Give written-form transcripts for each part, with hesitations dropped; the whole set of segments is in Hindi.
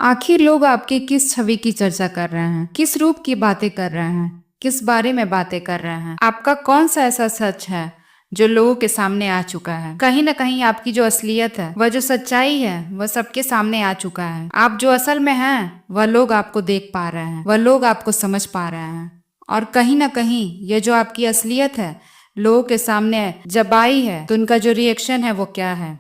आखिर लोग आपकी किस छवि की चर्चा कर रहे हैं, किस रूप की बातें कर रहे हैं, किस बारे में बातें कर रहे हैं। आपका कौन सा ऐसा सच है जो लोगों के सामने आ चुका है। कहीं ना कहीं आपकी जो असलियत है, वह जो सच्चाई है, वह सबके सामने आ चुका है। आप जो असल में हैं, वह लोग आपको देख पा रहे हैं, वह लोग आपको समझ पा रहे हैं। और कहीं ना कहीं ये जो आपकी असलियत है लोगों के सामने जब आई है, तो उनका जो रिएक्शन है वो क्या है,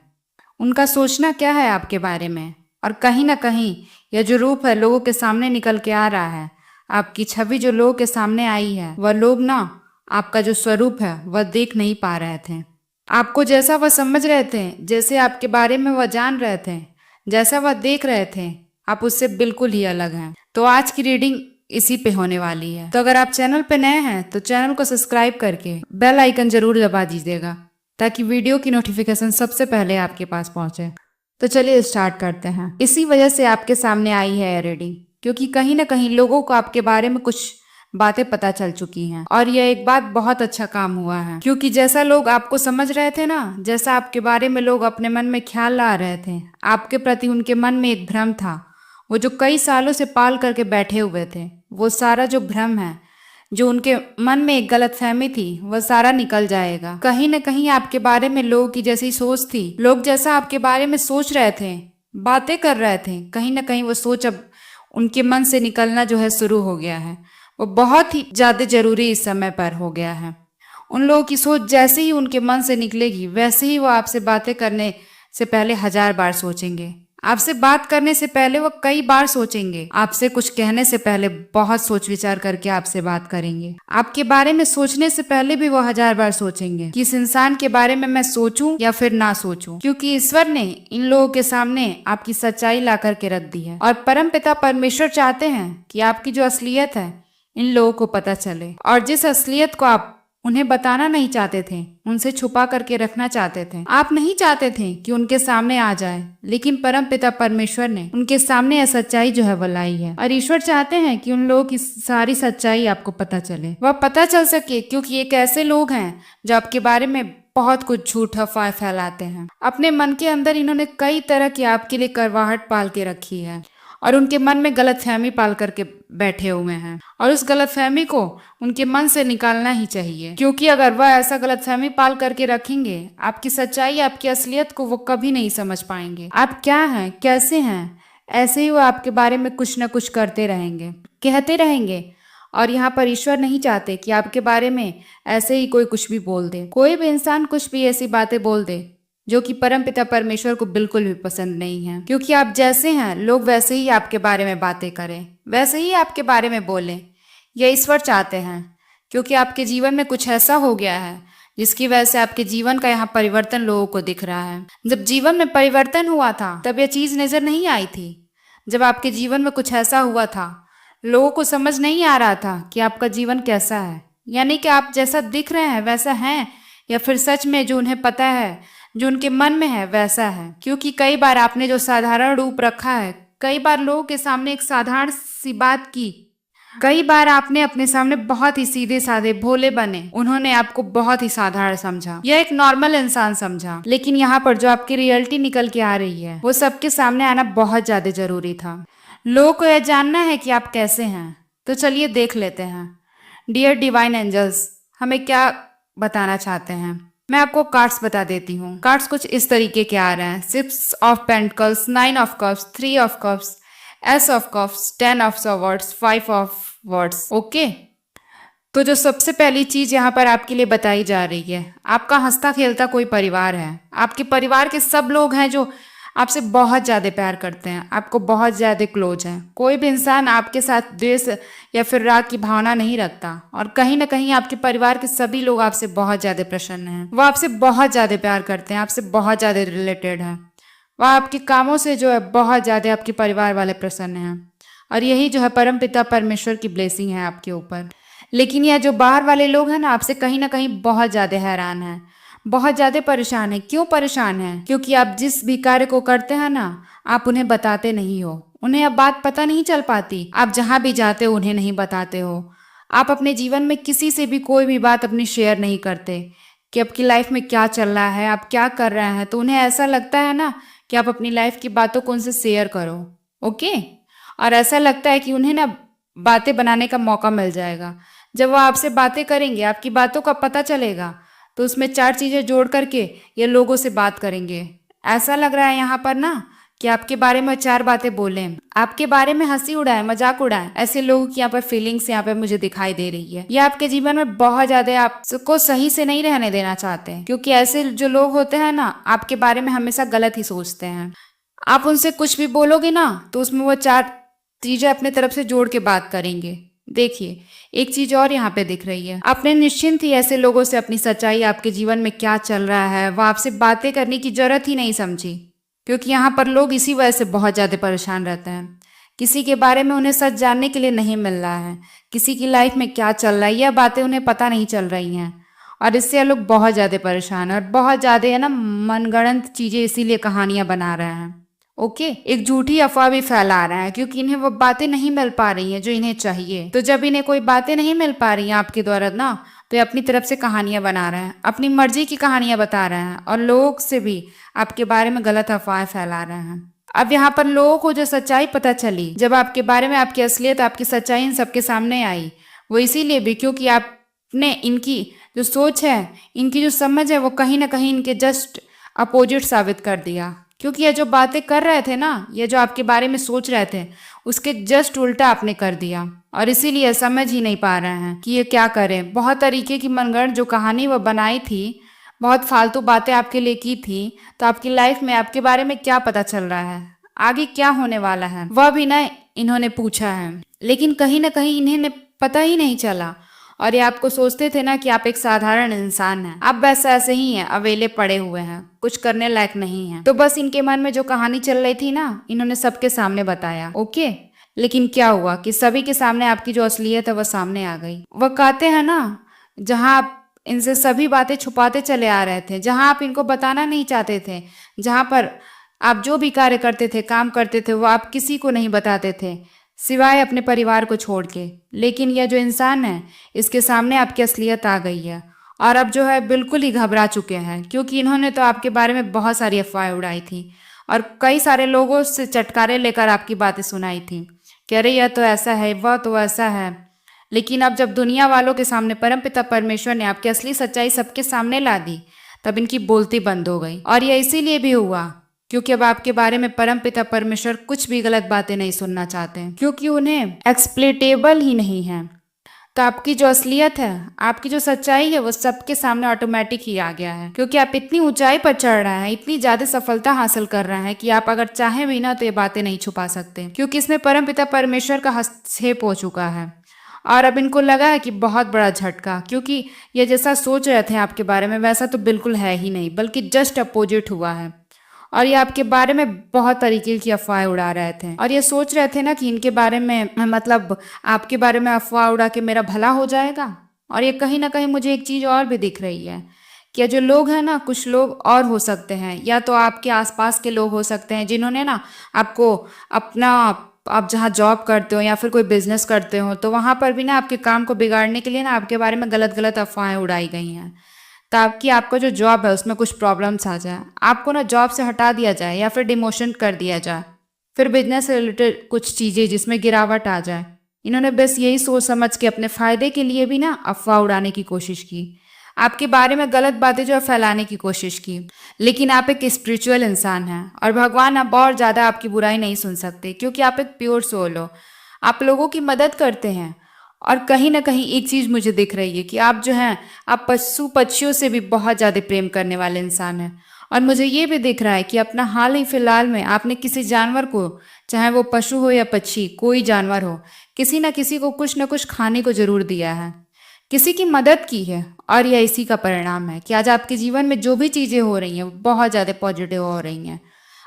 उनका सोचना क्या है आपके बारे में। और कहीं ना कहीं यह जो रूप है लोगों के सामने निकल के आ रहा है, आपकी छवि जो लोगों के सामने आई है, वह लोग ना आपका जो स्वरूप है वह देख नहीं पा रहे थे। आपको जैसा वह समझ रहे थे, जैसे आपके बारे में वह जान रहे थे, जैसा वह देख रहे थे, आप उससे बिल्कुल ही अलग हैं। तो आज की रीडिंग इसी पे होने वाली है। तो अगर आप चैनल पे नए हैं तो चैनल को सब्सक्राइब करके बेल आइकन जरूर दबा दीजिएगा, ताकि वीडियो की नोटिफिकेशन सबसे पहले आपके पास पहुंचे। तो चलिए स्टार्ट करते हैं। इसी वजह से आपके सामने आई है यह रीडिंग, क्योंकि कहीं ना कहीं लोगों को आपके बारे में कुछ बातें पता चल चुकी हैं। और यह एक बात बहुत अच्छा काम हुआ है, क्योंकि जैसा लोग आपको समझ रहे थे ना, जैसा आपके बारे में लोग अपने मन में ख्याल ला रहे थे, आपके प्रति उनके मन में एक भ्रम था, वो जो कई सालों से पाल करके बैठे हुए थे, वो सारा जो भ्रम है, जो उनके मन में एक गलतफहमी थी, वह सारा निकल जाएगा। कहीं न कहीं आपके बारे में लोगों की जैसी सोच थी, लोग जैसा आपके बारे में सोच रहे थे, बातें कर रहे थे, कहीं ना कहीं वो सोच अब उनके मन से निकलना जो है शुरू हो गया है। वो बहुत ही ज्यादा जरूरी इस समय पर हो गया है। उन लोगों की सोच जैसे ही उनके मन से निकलेगी, वैसे ही वो आपसे बातें करने से पहले 1000 बार सोचेंगे। आपसे बात करने से पहले वो कई बार सोचेंगे। आपसे कुछ कहने से पहले बहुत सोच विचार करके आपसे बात करेंगे। आपके बारे में सोचने से पहले भी वो 1000 बार सोचेंगे कि इस इंसान के बारे में मैं सोचूं या फिर ना सोचूं, क्योंकि ईश्वर ने इन लोगों के सामने आपकी सच्चाई ला करके रख दी है। और परमपिता परमेश्वर चाहते हैं कि आपकी जो असलियत है इन लोगों को पता चले। और जिस असलियत को आप उन्हें बताना नहीं चाहते थे, उनसे छुपा करके रखना चाहते थे, आप नहीं चाहते थे कि उनके सामने आ जाए, लेकिन परम पिता परमेश्वर ने उनके सामने यह सच्चाई जो है वो लाई है। और ईश्वर चाहते हैं कि उन लोगों की सारी सच्चाई आपको पता चले, वह पता चल सके, क्योंकि एक ऐसे लोग हैं जो आपके बारे में बहुत कुछ झूठ अफवाह फैलाते हैं। अपने मन के अंदर इन्होंने कई तरह की आपके लिए करवाहट पाल के रखी है, और उनके मन में गलतफहमी पाल करके बैठे हुए हैं। और उस गलतफहमी को उनके मन से निकालना ही चाहिए, क्योंकि अगर वह ऐसा गलतफहमी पाल करके रखेंगे, आपकी सच्चाई, आपकी असलियत को वो कभी नहीं समझ पाएंगे। आप क्या हैं, कैसे हैं, ऐसे ही वो आपके बारे में कुछ न कुछ करते रहेंगे, कहते रहेंगे। और यहाँ पर ईश्वर नहीं चाहते कि आपके बारे में ऐसे ही कोई कुछ भी बोल दे, कोई भी इंसान कुछ भी ऐसी बातें बोल दे जो कि परमपिता परमेश्वर को बिल्कुल भी पसंद नहीं है। क्योंकि आप जैसे हैं, लोग वैसे ही आपके बारे में बातें करें, वैसे ही आपके बारे में बोलें। यह ईश्वर चाहते हैं, क्योंकि आपके जीवन में कुछ ऐसा हो गया है जिसकी वजह से आपके जीवन का यहाँ परिवर्तन लोगों को दिख रहा है। जब जीवन में परिवर्तन हुआ था तब यह चीज नजर नहीं आई थी। जब आपके जीवन में कुछ ऐसा हुआ था, लोगों को समझ नहीं आ रहा था कि आपका जीवन कैसा है, यानी कि आप जैसा दिख रहे हैं वैसा हैं, या फिर सच में जो उन्हें पता है, जो उनके मन में है वैसा है। क्योंकि कई बार आपने जो साधारण रूप रखा है, कई बार लोगों के सामने एक साधारण सी बात की, कई बार आपने अपने सामने बहुत ही सीधे साधे भोले बने, उन्होंने आपको बहुत ही साधारण समझा, यह एक नॉर्मल इंसान समझा। लेकिन यहाँ पर जो आपकी रियलिटी निकल के आ रही है, वो सबके सामने आना बहुत ज्यादा जरूरी था। लोगों को यह जानना है कि आप कैसे हैं। तो चलिए देख लेते हैं डियर डिवाइन एंजल्स हमें क्या बताना चाहते हैं। मैं आपको कार्ड्स बता देती हूँ। कार्ड्स कुछ इस तरीके के आ रहे हैं: 6 of pentacles, 9 of cups, 3 of cups, ace of cups, 10 of swords, 5 of swords. Okay, तो जो सबसे पहली चीज यहाँ पर आपके लिए बताई जा रही है, आपका हंसता खेलता कोई परिवार है। आपके परिवार के सब लोग हैं जो आपसे बहुत ज्यादा प्यार करते हैं, आपको बहुत ज्यादा क्लोज हैं। कोई भी इंसान आपके साथ द्वेष या फिर राग की भावना नहीं रखता। और कहीं ना कहीं आपके परिवार के सभी लोग आपसे बहुत ज्यादा प्रसन्न हैं, वो आपसे बहुत ज्यादा प्यार करते हैं, आपसे बहुत ज्यादा रिलेटेड हैं। वह आपके कामों से जो है बहुत ज्यादा आपके परिवार वाले प्रसन्न हैं। और यही जो है परम पिता परमेश्वर की ब्लेसिंग है आपके ऊपर। लेकिन यह जो बाहर वाले लोग हैं ना, आपसे कहीं ना कहीं बहुत ज्यादा हैरान हैं, बहुत ज्यादा परेशान है। क्यों परेशान है? क्योंकि आप जिस भी कार्य को करते हैं ना, आप उन्हें बताते नहीं हो, उन्हें अब बात पता नहीं चल पाती। आप जहां भी जाते हो उन्हें नहीं बताते हो। आप अपने जीवन में किसी से भी कोई भी बात अपनी शेयर नहीं करते कि आपकी लाइफ में क्या चल रहा है, आप क्या कर रहे हैं। तो उन्हें ऐसा लगता है ना कि आप अपनी लाइफ की बातों को उनसे शेयर करो। ओके। और ऐसा लगता है कि उन्हें ना बातें बनाने का मौका मिल जाएगा। जब वो आपसे बातें करेंगे, आपकी बातों का पता चलेगा, तो उसमें चार चीजें जोड़ करके ये लोगों से बात करेंगे। ऐसा लग रहा है यहाँ पर ना कि आपके बारे में चार बातें बोले, आपके बारे में हंसी उड़ाए, मजाक उड़ाए। ऐसे लोगों की यहाँ पर फीलिंग्स यहाँ पे मुझे दिखाई दे रही है। ये आपके जीवन में बहुत ज्यादा आपको सही से नहीं रहने देना चाहते हैं, क्योंकि ऐसे जो लोग होते हैं ना आपके बारे में हमेशा गलत ही सोचते हैं। आप उनसे कुछ भी बोलोगे ना तो उसमें वो चार चीजें अपने तरफ से जोड़ के बात करेंगे। देखिए, एक चीज और यहाँ पे दिख रही है। आपने निश्चिंत ही ऐसे लोगों से अपनी सच्चाई, आपके जीवन में क्या चल रहा है, वो आपसे बातें करने की जरूरत ही नहीं समझी, क्योंकि यहाँ पर लोग इसी वजह से बहुत ज्यादा परेशान रहते हैं। किसी के बारे में उन्हें सच जानने के लिए नहीं मिल रहा है, किसी की लाइफ में क्या चल रहा है यह बातें उन्हें पता नहीं चल रही हैं, और इससे ये लोग बहुत ज्यादा परेशान है और बहुत ज्यादा है ना मनगढ़ंत चीजें इसीलिए कहानियां बना रहे हैं। ओके, एक झूठी अफवाह भी फैला रहा है, क्योंकि इन्हें वो बातें नहीं मिल पा रही हैं जो इन्हें चाहिए। तो जब इन्हें कोई बातें नहीं मिल पा रही हैं आपके द्वारा ना, तो ये अपनी तरफ से कहानियां बना रहे हैं, अपनी मर्जी की कहानियां बता रहे हैं, और लोग से भी आपके बारे में गलत अफवाहें फैला रहे हैं। अब यहाँ पर लोगों को जो सच्चाई पता चली, जब आपके बारे में आपकी असलियत, आपकी सच्चाई इन सबके सामने आई, वो इसीलिए भी क्योंकि आपने इनकी जो सोच है, इनकी जो समझ है, वो कहीं ना कहीं इनके जस्ट अपोजिट साबित कर दिया। क्योंकि ये जो बातें कर रहे थे ना, ये जो आपके बारे में सोच रहे थे, उसके जस्ट उल्टा आपने कर दिया, और इसीलिए समझ ही नहीं पा रहे हैं कि ये क्या करें। बहुत तरीके की मनगढ़ंत जो कहानी वो बनाई थी, बहुत फालतू बातें आपके लिए की थी, तो आपकी लाइफ में आपके बारे में क्या पता चल रहा है, आगे क्या होने वाला है, वह भी ना इन्होंने पूछा है। लेकिन कहीं ना कहीं इन्हें पता ही नहीं चला, और ये आपको सोचते थे ना कि आप एक साधारण इंसान हैं, आप बस ऐसे ही हैं, अवेले पड़े हुए हैं, कुछ करने लायक नहीं हैं। तो बस इनके मन में जो कहानी चल रही थी ना, इन्होंने सबके सामने बताया। ओके, लेकिन क्या हुआ कि सभी के सामने आपकी जो असलियत है वह सामने आ गई। वह कहते हैं ना, जहां आप इनसे सभी बातें छुपाते चले आ रहे थे, जहां आप इनको बताना नहीं चाहते थे, जहां पर आप जो भी कार्य करते थे, काम करते थे, वो आप किसी को नहीं बताते थे सिवाय अपने परिवार को छोड़ के। लेकिन यह जो इंसान है, इसके सामने आपकी असलियत आ गई है, और अब जो है बिल्कुल ही घबरा चुके हैं, क्योंकि इन्होंने तो आपके बारे में बहुत सारी अफवाहें उड़ाई थी, और कई सारे लोगों से चटकारे लेकर आपकी बातें सुनाई थी कि अरे यह तो ऐसा है, वह तो ऐसा है। लेकिन अब जब दुनिया वालों के सामने परमपिता परमेश्वर ने आपकी असली सच्चाई सबके सामने ला दी, तब इनकी बोलती बंद हो गई। और यह इसीलिए भी हुआ क्योंकि अब आपके बारे में परमपिता परमेश्वर कुछ भी गलत बातें नहीं सुनना चाहते हैं, क्योंकि उन्हें एक्सप्लेटेबल ही नहीं है। तो आपकी जो असलियत है, आपकी जो सच्चाई है, वो सबके सामने ऑटोमेटिक ही आ गया है, क्योंकि आप इतनी ऊंचाई पर चढ़ रहे हैं, इतनी ज्यादा सफलता हासिल कर रहे हैं कि आप अगर चाहें भी ना तो ये बातें नहीं छुपा सकते, क्योंकि इसमें परमपिता परमेश्वर का हस्तक्षेप हो चुका है। और अब इनको लगा है कि बहुत बड़ा झटका, क्योंकि ये जैसा सोच रहे थे आपके बारे में वैसा तो बिल्कुल है ही नहीं, बल्कि जस्ट अपोजिट हुआ है। और ये आपके बारे में बहुत तरीके की अफवाहें उड़ा रहे थे, और ये सोच रहे थे ना कि इनके बारे में, मतलब आपके बारे में अफवाह उड़ा के मेरा भला हो जाएगा। और ये कहीं ना कहीं मुझे एक चीज और भी दिख रही है कि ये जो लोग हैं ना, कुछ लोग और हो सकते हैं, या तो आपके आसपास के लोग हो सकते हैं जिन्होंने ना आपको अपना, आप जहाँ जॉब करते हो या फिर कोई बिजनेस करते हो, तो वहां पर भी ना आपके काम को बिगाड़ने के लिए ना आपके बारे में गलत गलत अफवाहें उड़ाई गई हैं, ताकि आपका जो जॉब है उसमें कुछ प्रॉब्लम्स आ जाए, आपको ना जॉब से हटा दिया जाए या फिर डिमोशन कर दिया जाए, फिर बिजनेस से रिलेटेड कुछ चीज़ें जिसमें गिरावट आ जाए। इन्होंने बस यही सोच समझ के अपने फायदे के लिए भी ना अफवाह उड़ाने की कोशिश की, आपके बारे में गलत बातें जो है फैलाने की कोशिश की। लेकिन आप एक स्पिरिचुअल इंसान हैं, और भगवान अब और ज़्यादा आपकी बुराई नहीं सुन सकते, क्योंकि आप एक प्योर सोल हो, आप लोगों की मदद करते हैं। और कहीं ना कहीं एक चीज मुझे दिख रही है कि आप जो हैं, आप पशु पक्षियों से भी बहुत ज्यादा प्रेम करने वाले इंसान हैं। और मुझे ये भी दिख रहा है कि अपना हाल ही फिलहाल में आपने किसी जानवर को, चाहे वो पशु हो या पक्षी, कोई जानवर हो, किसी ना किसी को कुछ ना कुछ खाने को जरूर दिया है, किसी की मदद की है। और यह इसी का परिणाम है कि आज आपके जीवन में जो भी चीजें हो रही हैं वो बहुत ज्यादा पॉजिटिव हो रही हैं,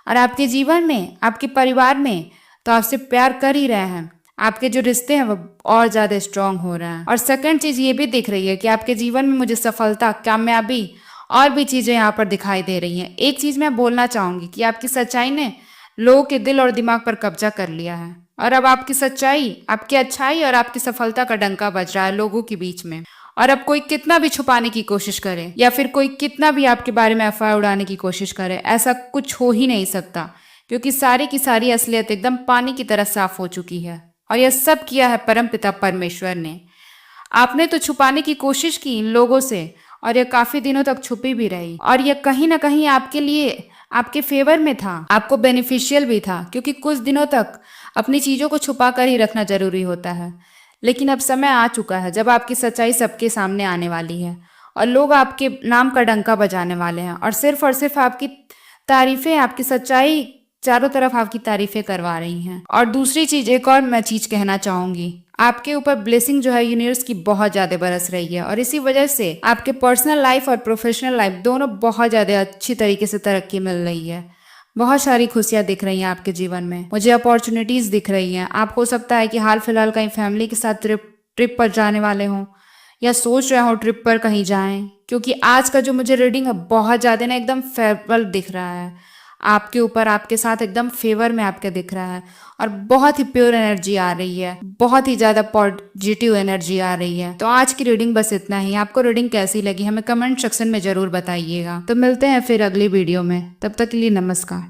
और आपके जीवन में, आपके परिवार में तो आपसे प्यार कर ही रहे हैं, आपके जो रिश्ते हैं वो और ज्यादा स्ट्रांग हो रहे हैं। और सेकंड चीज ये भी दिख रही है कि आपके जीवन में मुझे सफलता, कामयाबी और भी चीजें यहाँ पर दिखाई दे रही हैं। एक चीज मैं बोलना चाहूंगी कि आपकी सच्चाई ने लोगों के दिल और दिमाग पर कब्जा कर लिया है, और अब आपकी सच्चाई, आपकी अच्छाई और आपकी सफलता का डंका बज रहा है लोगों के बीच में। और अब कोई कितना भी छुपाने की कोशिश करे, या फिर कोई कितना भी आपके बारे में अफवाह उड़ाने की कोशिश करे, ऐसा कुछ हो ही नहीं सकता, क्योंकि सारी की सारी असलियत एकदम पानी की तरह साफ हो चुकी है और यह सब किया है परमपिता परमेश्वर ने। आपने तो छुपाने की कोशिश की इन लोगों से और यह काफी दिनों तक छुपी भी रही और यह कहीं ना कहीं आपके लिए आपके फेवर में था, आपको बेनिफिशियल भी था, क्योंकि कुछ दिनों तक अपनी चीजों को छुपा कर ही रखना जरूरी होता है। लेकिन अब समय आ चुका है जब आपकी सच्चाई सबके सामने आने वाली है और लोग आपके नाम का डंका बजाने वाले हैं और सिर्फ आपकी तारीफें, आपकी सच्चाई चारों तरफ आपकी तारीफें करवा रही हैं। और दूसरी चीज, एक और मैं चीज कहना चाहूंगी, आपके ऊपर ब्लेसिंग जो है यूनिवर्स की बहुत ज्यादा बरस रही है और इसी वजह से आपके पर्सनल लाइफ और प्रोफेशनल लाइफ दोनों बहुत ज्यादा अच्छी तरीके से तरक्की मिल रही है। बहुत सारी खुशियां दिख रही हैं आपके जीवन में, मुझे अपॉर्चुनिटीज दिख रही हैं। आप हो सकता है कि हाल फिलहाल कहीं फैमिली के साथ ट्रिप पर जाने वाले हों या सोच रहे हो ट्रिप पर कहीं जाएं, क्योंकि आज का जो मुझे रीडिंग है बहुत ज्यादा ना एकदम फेवरेबल दिख रहा है आपके ऊपर, आपके साथ एकदम फेवर में आपके दिख रहा है और बहुत ही प्योर एनर्जी आ रही है, बहुत ही ज्यादा पॉजिटिव एनर्जी आ रही है। तो आज की रीडिंग बस इतना ही। आपको रीडिंग कैसी लगी हमें कमेंट सेक्शन में जरूर बताइएगा। तो मिलते हैं फिर अगली वीडियो में, तब तक के लिए नमस्कार।